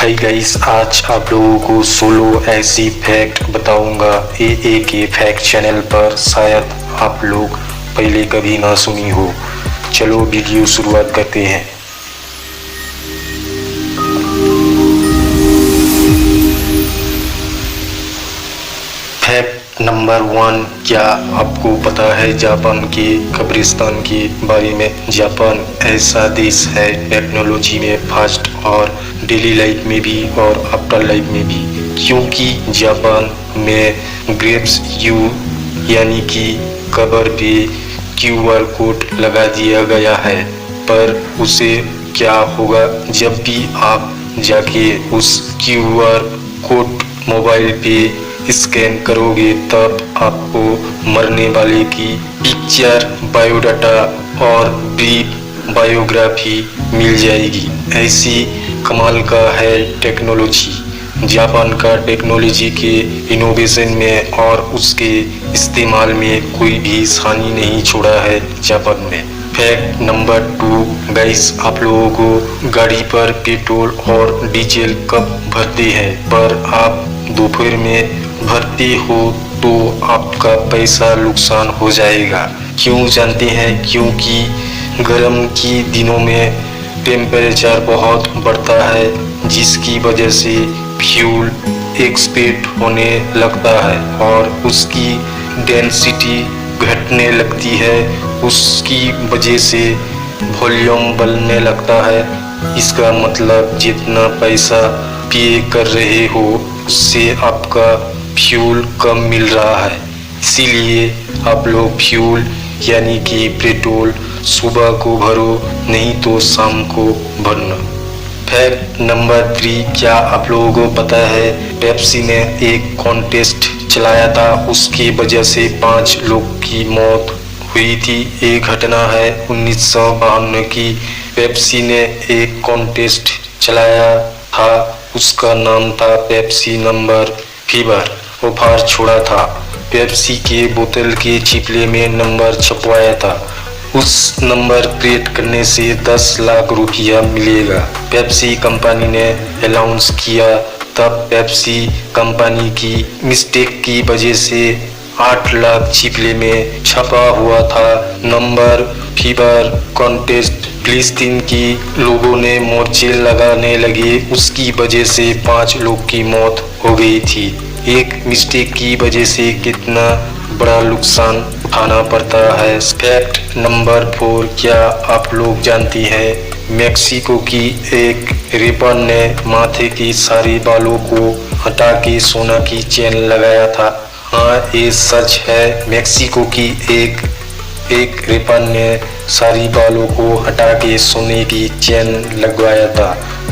Hi guys, आज आप लोगों को सोलो ऐसी फैक्ट बताऊंगा के फैक्ट चैनल पर। शायद आप लोग पहले कभी ना सुनी हो। चलो वीडियो शुरुआत करते हैं। फैक्ट नंबर 1, क्या आपको पता है जापान के कब्रिस्तान के बारे में? जापान ऐसा देश है टेक्नोलॉजी में फास्ट और डेली लाइफ में भी और आफ्टर लाइफ में भी, क्योंकि जापान में ग्रेव्स यानी कि कब्र पे QR कोड लगा दिया गया है। पर उसे क्या होगा जब भी आप जाके उस QR कोड मोबाइल पे स्कैन करोगे, तब आपको मरने वाले की पिक्चर, बायोडाटा और ब्रीफ बायोग्राफी मिल जाएगी। ऐसी कमाल का है टेक्नोलॉजी। जापान का टेक्नोलॉजी के इनोवेशन में और उसके इस्तेमाल में कोई भी सानी नहीं छोड़ा है जापान में। फैक्ट नंबर 2, गाइस, आप लोगों को गाड़ी पर पेट्रोल और डीजल कब भरते हैं? पर आप दोपहर में भरते हो तो आपका पैसा नुकसान हो जाएगा। क्यों जानते हैं? क्योंकि गर्म की दिनों में टेम्परेचर बहुत बढ़ता है, जिसकी वजह से फ्यूल एक्सपेंड होने लगता है और उसकी डेंसिटी घटने लगती है। उसकी वजह से वॉल्यूम बढ़ने लगता है। इसका मतलब जितना पैसा पे कर रहे हो उससे आपका फ्यूल कम मिल रहा है। इसीलिए आप लोग फ्यूल यानी कि पेट्रोल सुबह को भरो, नहीं तो शाम को भरना। फैक्ट नंबर 3, क्या आप लोगों को पता है पेप्सी ने एक कॉन्टेस्ट चलाया था, उसकी वजह से 5 लोग की मौत हुई थी। एक घटना है 1952 की। पेप्सी ने एक कॉन्टेस्ट चलाया था, उसका नाम था पेप्सी नंबर फीवर। ऑफर छोड़ा था, पेप्सी के बोतल के चिपले में नंबर छपवाया था। उस नंबर क्रिएट करने से 10 लाख रुपया मिलेगा। पेप्सी कंपनी ने अनाउंस किया, तब पेप्सी कंपनी की मिस्टेक की वजह से 8 लाख चिपले में छपा हुआ था नंबर फीवर कॉन्टेस्ट। फिलिस्तीन की लोगों ने मोर्चे लगाने लगे, उसकी वजह से 5 लोग की मौत हो गई थी। एक मिस्टेक की वजह से कितना बड़ा नुकसान उठाना पड़ता है। फैक्ट नंबर 4, क्या आप लोग जानती हैं मेक्सिको की एक रैपर ने माथे के सारे बालों को हटा के सोना की चेन लगाया था? हाँ, ये सच है। मेक्सिको की एक रैपर ने सारी बालों को हटा के सोने की चेन लगवाया था।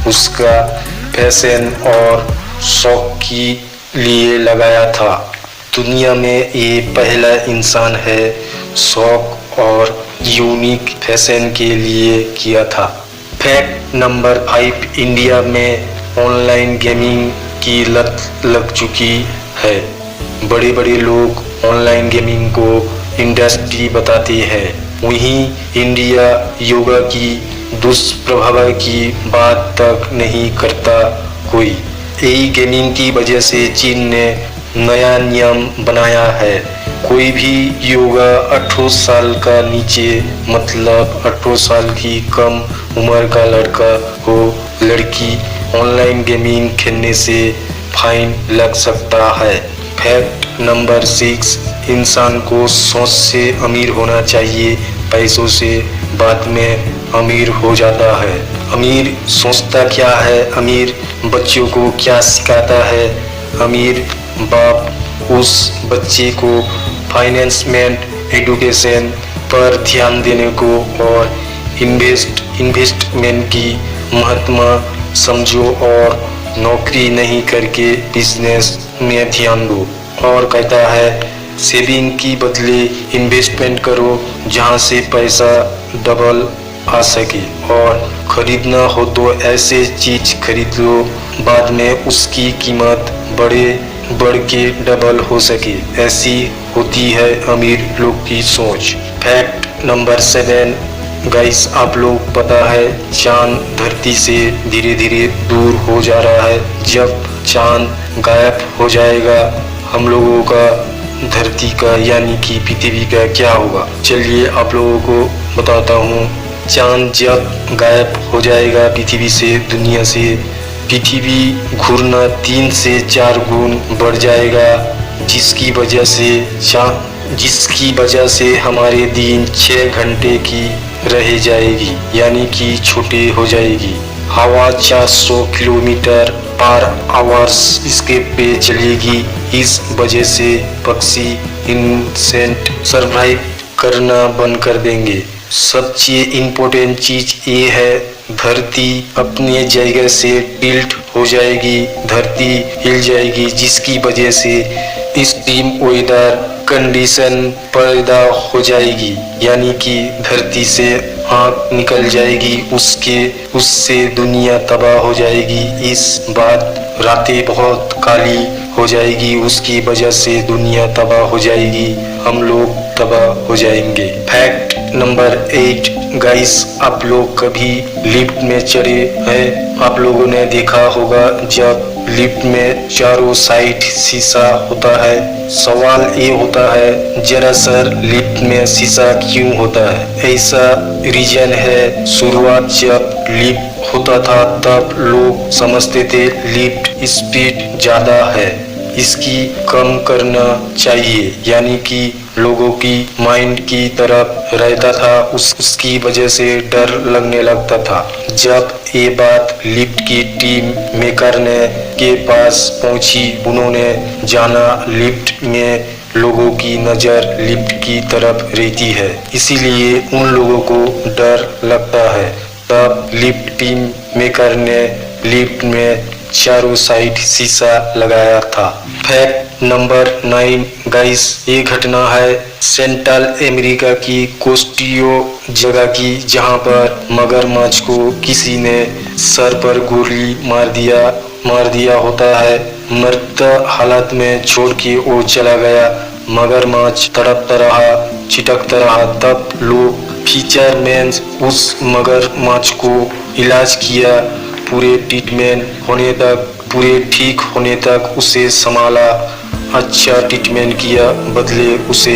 उसका फैशन और शौक की लिए लगाया था। दुनिया में ये पहला इंसान है शौक और यूनिक फैशन के लिए किया था। फैक्ट नंबर 5, इंडिया में ऑनलाइन गेमिंग की लत लग चुकी है। बड़े बड़े लोग ऑनलाइन गेमिंग को इंडस्ट्री बताते हैं, वहीं इंडिया योगा की दुष्प्रभाव की बात तक नहीं करता कोई। यही गेमिंग की वजह से चीन ने नया नियम बनाया है, कोई भी योगा 18 साल का नीचे, मतलब 18 साल की कम उम्र का लड़का हो लड़की, ऑनलाइन गेमिंग खेलने से फाइन लग सकता है। फैक्ट नंबर 6, इंसान को सोच से अमीर होना चाहिए, पैसों से बाद में अमीर हो जाता है। अमीर सोचता क्या है? अमीर बच्चों को क्या सिखाता है? अमीर बाप उस बच्चे को फाइनेंसमेंट एजुकेशन पर ध्यान देने को और इन्वेस्टमेंट की महत्व समझो और नौकरी नहीं करके बिजनेस में ध्यान दो। और कहता है सेविंग की बदले इन्वेस्टमेंट करो, जहां से पैसा डबल आ सके, और खरीदना हो तो ऐसे चीज खरीद लो बाद में उसकी कीमत बढ़ के डबल हो सके। ऐसी होती है अमीर लोग की सोच। फैक्ट नंबर 7, गाइस आप लोग पता है चांद धरती से धीरे धीरे दूर हो जा रहा है। जब चांद गायब हो जाएगा हम लोगों का धरती का यानी कि पृथ्वी का क्या होगा। चलिए आप लोगों को बताता हूँ। चांद जब गायब हो जाएगा पृथ्वी से, दुनिया से, पृथ्वी घूरना 3 से 4 गुण बढ़ जाएगा, जिसकी वजह से हमारे दिन 6 घंटे की रह जाएगी यानी कि छोटे हो जाएगी। हवा 400 किलोमीटर पर आवर्स स्पीड पे चलेगी। इस वजह से पक्षी इंसेक्ट सरवाइव करना बंद कर देंगे। सबसे इम्पोर्टेंट चीज ये है, धरती अपनी जगह से टिल्ट हो जाएगी, धरती हिल जाएगी, जिसकी वजह से एक्सट्रीम वेदर कंडीशन पैदा हो जाएगी यानी कि धरती से आग निकल जाएगी, उससे दुनिया तबाह हो जाएगी। इस बात रातें बहुत काली हो जाएगी, उसकी वजह से दुनिया तबाह हो जाएगी, हम लोग तबाह हो जाएंगे। फैक्ट नंबर 8 गाइस, आप लोग कभी लिफ्ट में चढ़े हैं? आप लोगों ने देखा होगा जब लिफ्ट में चारों साइड शीशा होता है। सवाल ये होता है जरा सर लिफ्ट में शीशा क्यों होता है? ऐसा रीजन है, शुरुआत जब लिफ्ट होता था तब लोग समझते थे लिफ्ट स्पीड ज्यादा है, इसकी कम करना चाहिए, यानी कि लोगों की माइंड की तरफ रहता था, उसकी वजह से डर लगने लगता था। जब ये बात लिफ्ट की टीम मेकर के पास पहुंची, उन्होंने जाना लिफ्ट में लोगों की नजर लिफ्ट की तरफ रहती है, इसीलिए उन लोगों को डर लगता है। तब लिफ्ट टीम मेकर ने लिफ्ट में चारों साइड शीशा लगाया था। फैक्ट नंबर 9 गाइस, ये घटना है सेंट्रल अमेरिका की कोस्टियो जगह की, जहां पर मगरमच्छ को किसी ने सर पर गोली मार दिया होता है। मृत हालत में छोड़ के वो चला गया। मगरमच्छ तड़पता रहा, चिटकता रहा। तब लोग फिशरमैन उस मगरमच्छ को इलाज किया, पूरे ठीक होने तक उसे संभाला, अच्छा ट्रीटमेंट किया, बदले उसे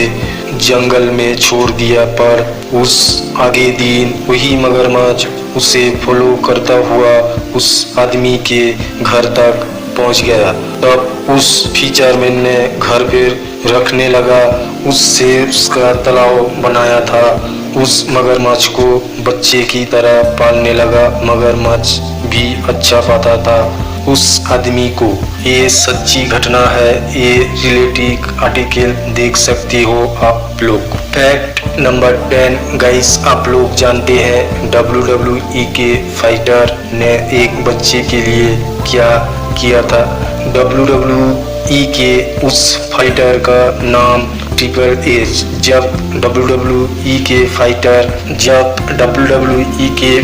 जंगल में छोड़ दिया। पर उस आगे दिन वही मगरमच्छ उसे फॉलो करता हुआ उस आदमी के घर तक पहुंच गया। तब उस फिशरमैन ने घर पे रखने लगा, उससे उसका तालाब बनाया था, उस मगरमच्छ को बच्चे की तरह पालने लगा। मगरमच्छ भी अच्छा पाता था उस आदमी को। ये सच्ची घटना है, ये रिलेटिव आर्टिकल देख सकते हो आप लोग। फैक्ट नंबर 10 गाइस, आप लोग जानते हैं WWE के फाइटर ने एक बच्चे के लिए क्या किया था? WWE के उस फाइटर का नाम ट्रिपल एच। जब WWE के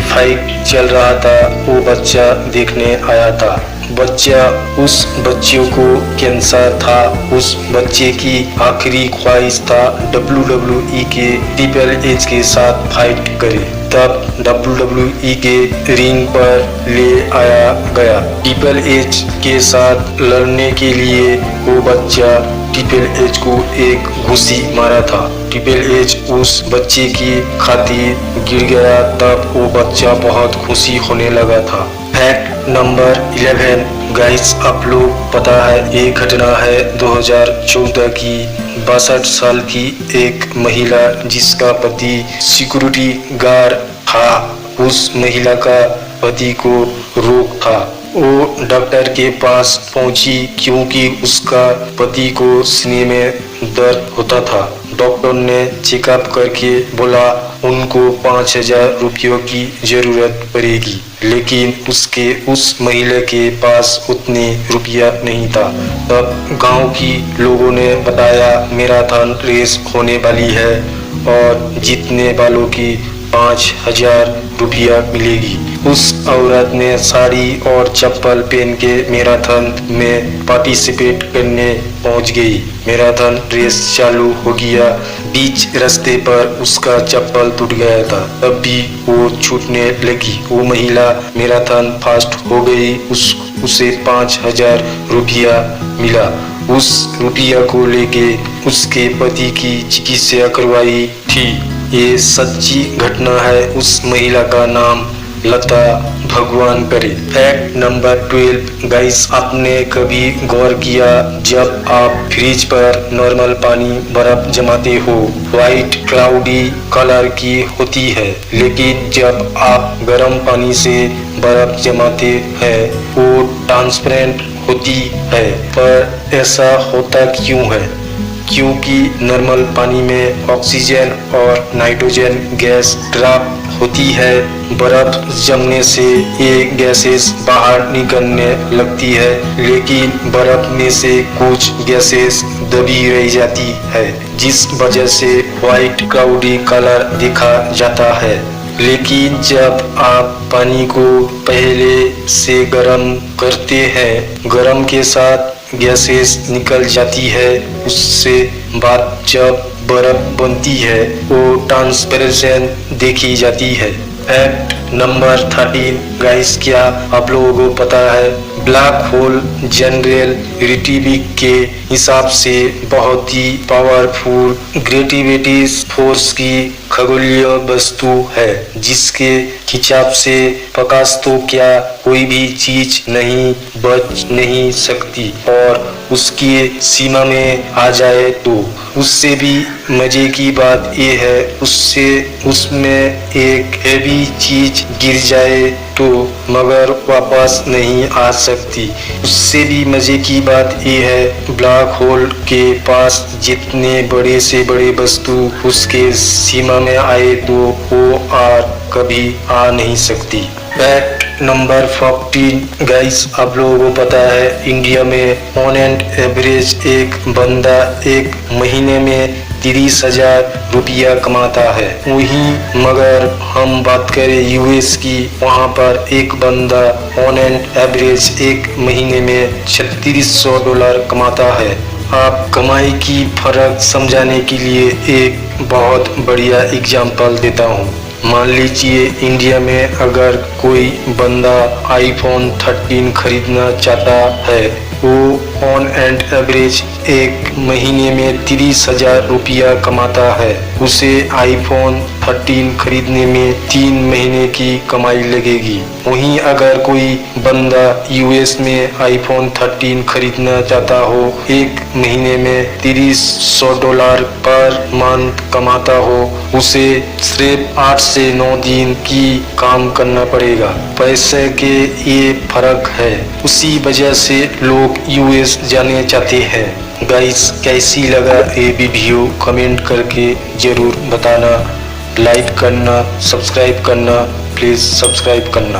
फाइट चल रहा था, वो बच्चा देखने आया था। उस बच्चे को कैंसर था, उस बच्चे की आखिरी ख्वाहिश था WWE के ट्रिपल एच के साथ फाइट करे। तब WWE के रिंग पर ले आया गया। ट्रिपल एच के साथ लड़ने के लिए वो बच्चा ट्रिपल एच को एक घुसी मारा था। ट्रिपल एच उस बच्चे की खातिर गिर गया। तब वो बच्चा बहुत खुशी होने लगा था। फैक्ट नंबर 11 गाइस, आप लोग पता है ये घटना है 2014 की। 62 साल की एक महिला जिसका पति सिक्योरिटी गार्ड था, उस महिला का पति को रोग था। वो डॉक्टर के पास पहुंची क्योंकि उसका पति को सीने में दर्द होता था। डॉक्टर ने चेकअप करके बोला उनको 5000 रुपयों की जरूरत पड़ेगी, लेकिन उस महिला के पास उतने रुपया नहीं था। तब गांव की लोगों ने बताया मैराथन रेस होने वाली है और जीतने वालों की 5000 रुपया मिलेगी। उस औरत ने साड़ी और चप्पल पहन के मैराथन में पार्टिसिपेट करने पहुंच गई। मैराथन रेस चालू हो गया। बीच रास्ते पर उसका चप्पल टूट गया था, तब भी वो छूटने लगी। वो महिला मैराथन फास्ट हो गई। उसे 5,000 रुपया मिला। उस रुपया को लेके उसके पति की चिकित्सा करवाई थी। ये सच्ची घटना है। उस महिला का नाम लता, भगवान करे। फैक्ट नंबर 12 गाइस, आपने कभी गौर किया जब आप फ्रिज पर नॉर्मल पानी बर्फ जमाते हो, व्हाइट क्लाउडी कलर की होती है, लेकिन जब आप गर्म पानी से बर्फ जमाते हैं वो ट्रांसपेरेंट होती है। पर ऐसा होता क्यों है? क्योंकि नॉर्मल पानी में ऑक्सीजन और नाइट्रोजन गैस ड्रॉप होती है। बर्फ जमने से ये गैसेस बाहर निकलने लगती है, लेकिन बर्फ में से कुछ गैसेस दबी रह जाती है, जिस वजह से व्हाइट क्लाउडी कलर देखा जाता है। लेकिन जब आप पानी को पहले से गर्म करते हैं, गर्म के साथ गैसेस निकल जाती है, उससे बाद जब बर्फ बनती है वो ट्रांसपेरेंट देखी जाती है। फैक्ट नंबर 13 गाइस, क्या आप लोगों को पता है ब्लैक होल जनरल रिलेटिविटी के हिसाब से बहुत ही पावरफुल ग्रेविटी फोर्स की खगोलीय वस्तु है, जिसके हिसाब से प्रकाश तो क्या कोई भी चीज नहीं बच नहीं सकती, और उसकी सीमा में आ जाए तो। उससे भी मजे की बात यह है, उसमें एक हैवी चीज गिर जाए तो मगर वापस नहीं आ सकती। उससे भी मजे की बात यह है, ब्लैक होल के पास जितने बड़े से बड़े वस्तु उसके सीमा में आए तो वो और कभी आ नहीं सकती। फैक्ट नंबर 14 गाइस, आप लोगों को पता है इंडिया में ऑन एंड एवरेज एक बंदा एक महीने में 30,000 रुपया कमाता है। वहीं मगर हम बात करें यूएस की, वहां पर एक बंदा ऑन एंड एवरेज एक महीने में $3600 कमाता है। आप कमाई की फर्क समझाने के लिए एक बहुत बढ़िया एग्जांपल देता हूँ। मान लीजिए इंडिया में अगर कोई बंदा आईफोन 13 खरीदना चाहता है, वो ऑन एंड एवरेज एक महीने में 30,000 रुपया कमाता है। उसे आईफोन 13 खरीदने में 3 महीने की कमाई लगेगी। वहीं अगर कोई बंदा यूएस में आईफोन 13 खरीदना चाहता हो, एक महीने में $300 पर मंथ कमाता हो, उसे सिर्फ 8 से 9 दिन की काम करना पड़ेगा। पैसे के ये फर्क है, उसी वजह से लोग यूएस जाने चाहते हैं। गाइस, कैसी लगा ये वीडियो कमेंट करके जरूर बताना। लाइक करना, सब्सक्राइब करना, प्लीज सब्सक्राइब करना।